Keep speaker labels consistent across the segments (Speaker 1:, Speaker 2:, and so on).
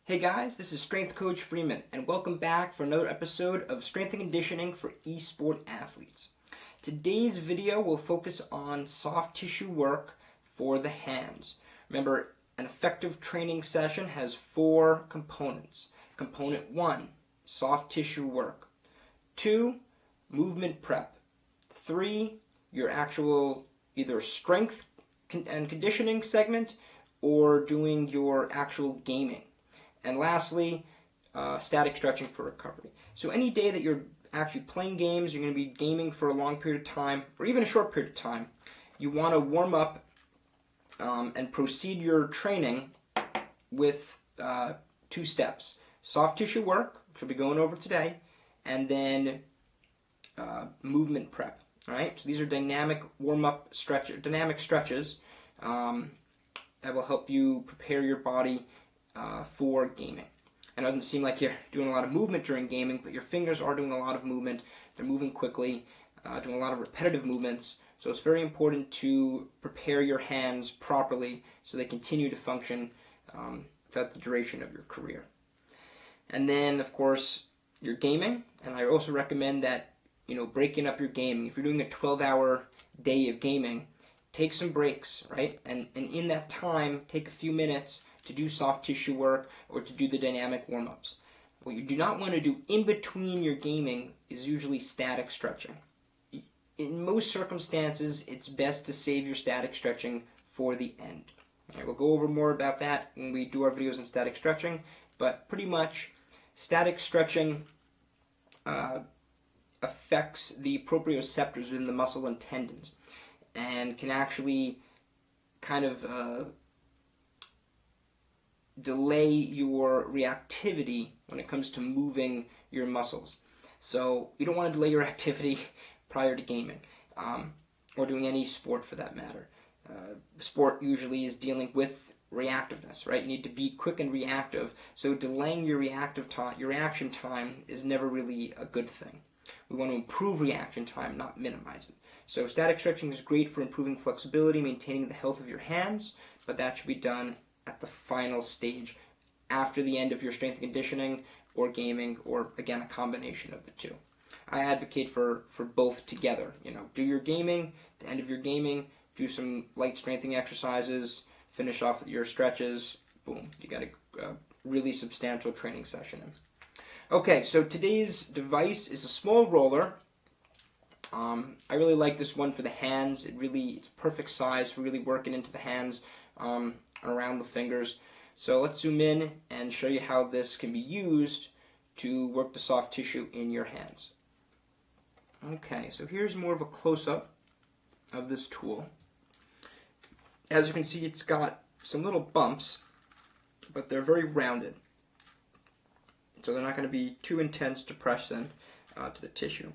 Speaker 1: Hey guys, this is Strength Coach Freeman, and welcome back for another episode of Strength and Conditioning for eSport athletes. Today's video will focus on soft tissue work for the hands. Remember, an effective training session has 4 components. Component 1, soft tissue work. 2, movement prep. 3, your actual either strength and conditioning segment or doing your actual gaming. And lastly, static stretching for recovery. So any day that you're actually playing games, you're going to be gaming for a long period of time, or even a short period of time, you want to warm up and proceed your training with 2 steps. Soft tissue work, which we'll be going over today, and then movement prep. All right, so these are dynamic warm-up dynamic stretches that will help you prepare your body for gaming. And it doesn't seem like you're doing a lot of movement during gaming, but your fingers are doing a lot of movement. They're moving quickly, doing a lot of repetitive movements. So it's very important to prepare your hands properly so they continue to function throughout the duration of your career. And then, of course, your gaming. And I also recommend that, breaking up your gaming. If you're doing a 12-hour day of gaming, take some breaks, right? And in that time, take a few minutes to do soft tissue work or to do the dynamic warm-ups. What you do not want to do in between your gaming is usually static stretching. In most circumstances, it's best to save your static stretching for the end. All right, we'll go over more about that when we do our videos on static stretching, but pretty much static stretching affects the proprioceptors within the muscle and tendons and can actually kind of delay your reactivity when it comes to moving your muscles. So you don't want to delay your activity prior to gaming or doing any sport for that matter. Sport usually is dealing with reactiveness, right? You need to be quick and reactive, so delaying your reaction time is never really a good thing. We want to improve reaction time, not minimize it. So static stretching is great for improving flexibility, maintaining the health of your hands, but that should be done at the final stage after the end of your strength and conditioning or gaming, or again a combination of the two. I advocate for both together. Do your gaming, at the end of your gaming, do some light strengthening exercises, finish off with your stretches, boom, you got a really substantial training session in. Okay, so today's device is a small roller. I really like this one for the hands. It's perfect size for really working into the hands around the fingers. So let's zoom in and show you how this can be used to work the soft tissue in your hands. Okay, so here's more of a close-up of this tool. As you can see, it's got some little bumps, but they're very rounded. So they're not going to be too intense to press in to the tissue.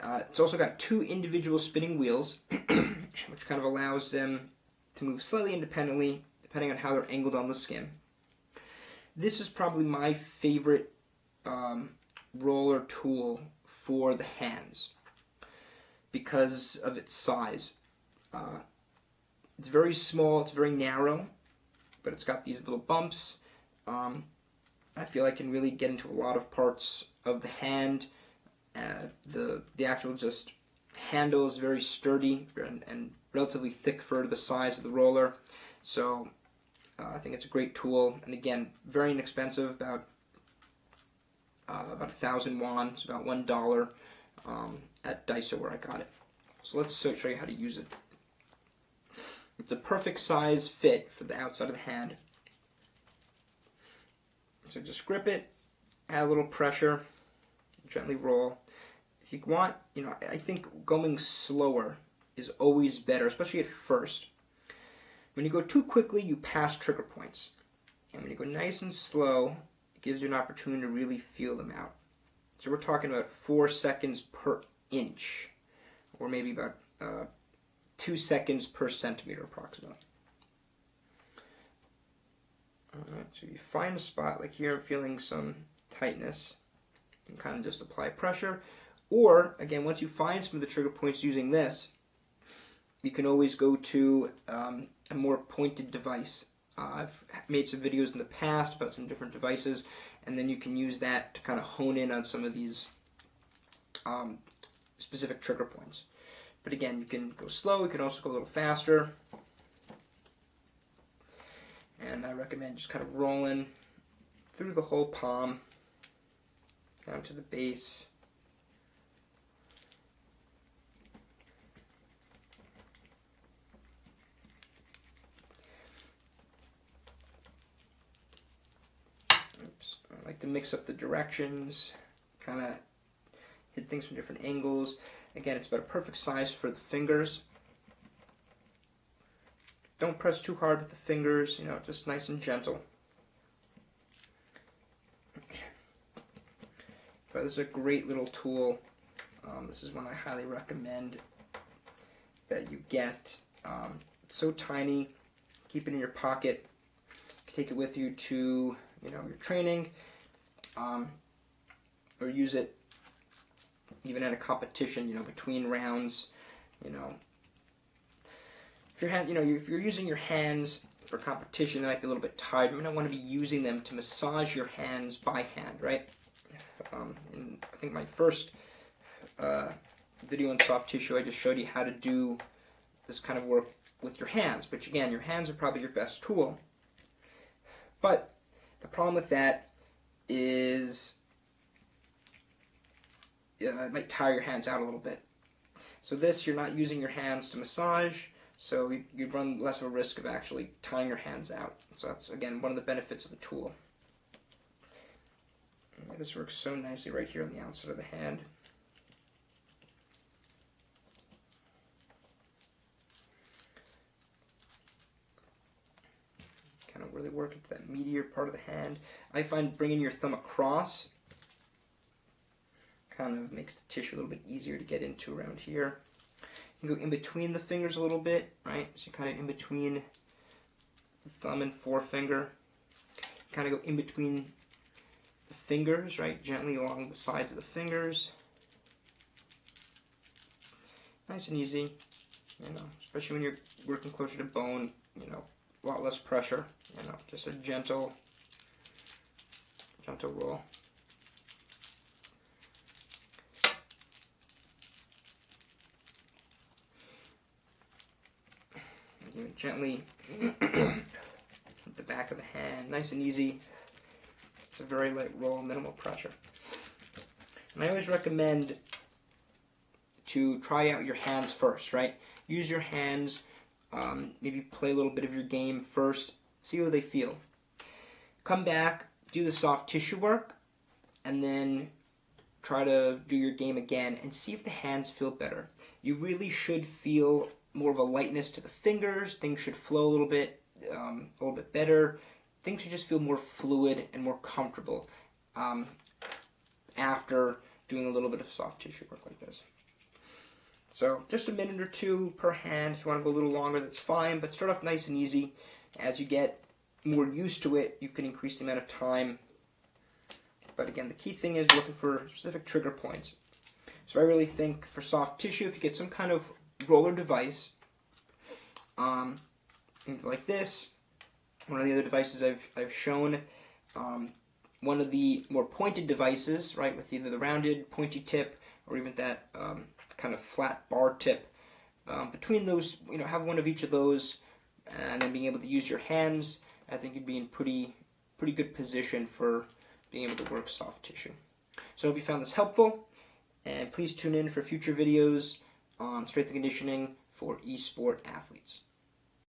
Speaker 1: It's also got 2 individual spinning wheels, which kind of allows them to move slightly independently depending on how they're angled on the skin. This is probably my favorite roller tool for the hands because of its size. It's very small, it's very narrow, but it's got these little bumps. I feel I can really get into a lot of parts of the hand. The actual just handle is very sturdy and relatively thick for the size of the roller. So I think it's a great tool, and again, very inexpensive, about 1,000 won, it's about $1 at Daiso where I got it. So let's show you how to use it. It's a perfect size fit for the outside of the hand. So just grip it, add a little pressure, gently roll. If you want, I think going slower is always better, especially at first. When you go too quickly, you pass trigger points. And when you go nice and slow, it gives you an opportunity to really feel them out. So we're talking about 4 seconds per inch, or maybe about 2 seconds per centimeter approximately. Alright, so you find a spot, like here I'm feeling some tightness, you can kind of just apply pressure. Or, again, once you find some of the trigger points using this, you can always go to a more pointed device. I've made some videos in the past about some different devices, and then you can use that to kind of hone in on some of these specific trigger points. But again, you can go slow, you can also go a little faster. And I recommend just kind of rolling through the whole palm, down to the base. Oops. I like to mix up the directions, kind of hit things from different angles. Again, it's about a perfect size for the fingers. Don't press too hard with the fingers, just nice and gentle. But this is a great little tool. This is one I highly recommend that you get. It's so tiny, keep it in your pocket. You can take it with you to your training, or use it even at a competition, between rounds. If you're using your hands for competition, they might be a little bit tired. You might not want to be using them to massage your hands by hand, right? In I think my first video on soft tissue, I just showed you how to do this kind of work with your hands. But again, your hands are probably your best tool. But the problem with that is it might tire your hands out a little bit. So this, you're not using your hands to massage, so you run less of a risk of actually tying your hands out. So that's, again, one of the benefits of the tool. This works so nicely right here on the outside of the hand. Kind of really work into that meatier part of the hand. I find bringing your thumb across kind of makes the tissue a little bit easier to get into around here. You can go in between the fingers a little bit, right? So you're kind of in between the thumb and forefinger. You kind of go in between the fingers, right? Gently along the sides of the fingers. Nice and easy, especially when you're working closer to bone, a lot less pressure, just a gentle roll. Gently at the back of the hand, nice and easy. It's a very light roll, minimal pressure. And I always recommend to try out your hands first, right? Use your hands, maybe play a little bit of your game first, see how they feel. Come back, do the soft tissue work, and then try to do your game again and see if the hands feel better. You really should feel more of a lightness to the fingers. Things should flow a little bit better. Things should just feel more fluid and more comfortable after doing a little bit of soft tissue work like this. So just a minute or two per hand. If you want to go a little longer, that's fine, but start off nice and easy. As you get more used to it, you can increase the amount of time. But again, the key thing is looking for specific trigger points. So I really think for soft tissue, if you get some kind of roller device, like this, one of the other devices I've shown, one of the more pointed devices, right, with either the rounded pointy tip or even that kind of flat bar tip. Between those, have one of each of those, and then being able to use your hands, I think you'd be in pretty good position for being able to work soft tissue. So I hope you found this helpful, and please tune in for future videos on strength and conditioning for eSport athletes.